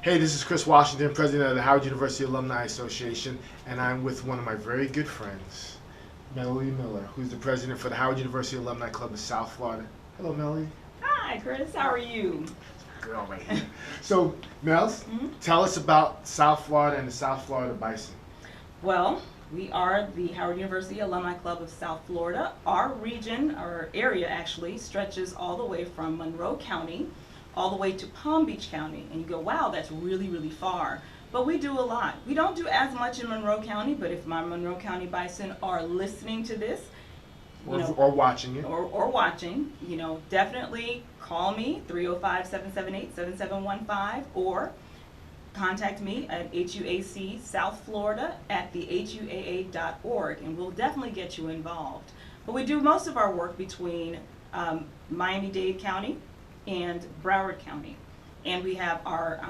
Hey, this is Chris Washington, president of the Howard University Alumni Association, and I'm with one of my very good friends, Melody Miller, who's the president for the Howard University Alumni Club of South Florida. Hello, Melody. Hi, Chris. How are you? Girl right here. So, Mels, tell us about South Florida and the South Florida Bison. Well, we are the Howard University Alumni Club of South Florida. Our region, our area actually, stretches all the way from Monroe County all the way to Palm Beach County. And you go, wow, that's really, really far. But we do a lot. We don't do as much in Monroe County, but if my Monroe County Bison are listening to this, or watching it. Or watching, definitely call me, 305-778-7715, or contact me at HUAC South Florida at thehuaa.org, and we'll definitely get you involved. But we do most of our work between Miami-Dade County and Broward County. And we have our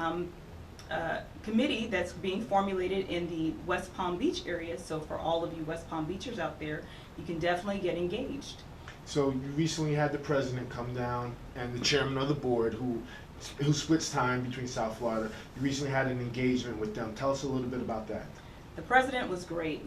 committee that's being formulated in the West Palm Beach area. So for all of you West Palm Beachers out there, you can definitely get engaged. So you recently had the president come down and the chairman of the board who splits time between South Florida. You recently had an engagement with them. Tell us a little bit about that. The president was great.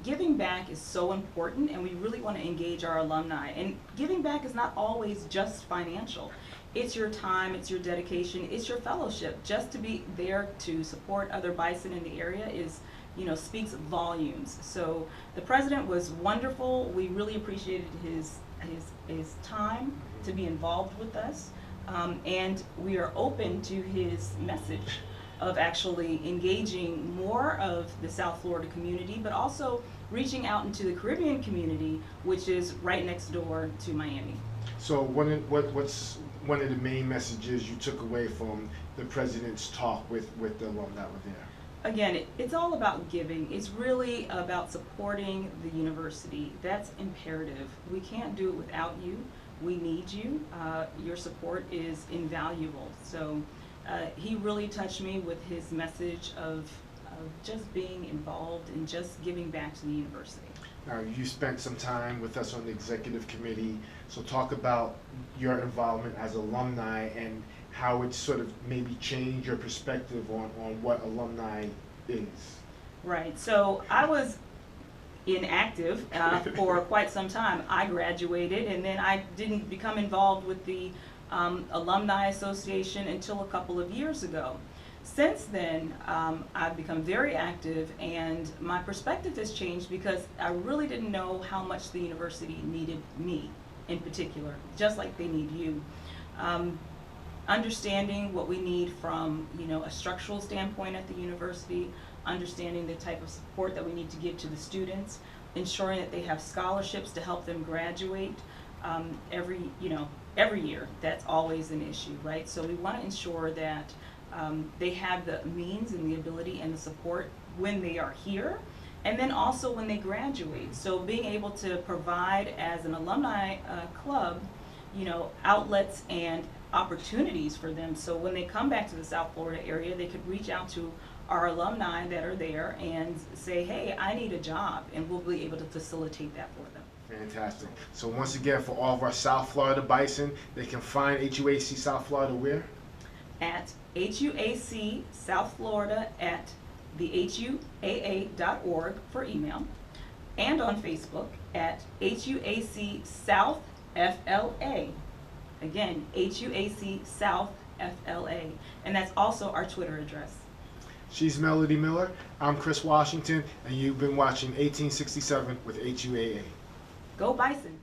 Giving back is so important, and we really want to engage our alumni. And giving back is not always just financial. It's your time, it's your dedication, it's your fellowship. Just to be there to support other bison in the area speaks volumes. So the president was wonderful. We really appreciated his time to be involved with us. And we are open to his message of actually engaging more of the South Florida community, but also reaching out into the Caribbean community, which is right next door to Miami. So what's one of the main messages you took away from the president's talk with the alum that were there? Again, it's all about giving. It's really about supporting the university. That's imperative. We can't do it without you. We need you. Your support is invaluable. So he really touched me with his message of just being involved and just giving back to the university. Now, you spent some time with us on the executive committee, so talk about your involvement as alumni and how it sort of maybe changed your perspective on what alumni is. Right, so I was inactive for quite some time. I graduated and then I didn't become involved with the Alumni Association until a couple of years ago. Since then, I've become very active, and my perspective has changed because I really didn't know how much the university needed me in particular, just like they need you. Understanding what we need from a structural standpoint at the university, understanding the type of support that we need to give to the students, ensuring that they have scholarships to help them graduate every year. That's always an issue, right? So we want to ensure that they have the means and the ability and the support when they are here, and then also when they graduate. So being able to provide as an alumni club, outlets and opportunities for them, so when they come back to the South Florida area, they could reach out to our alumni that are there and say, hey, I need a job, and we'll be able to facilitate that for them. Fantastic. So once again, for all of our South Florida Bison, they can find HUAC South Florida where? At HUAC South Florida at thehuaa.org for email, and on Facebook at HUAC South FLA. Again, HUAC South FLA, and that's also our Twitter address. She's Melody Miller. I'm Chris Washington, and you've been watching 1867 with HUAA. Go Bison!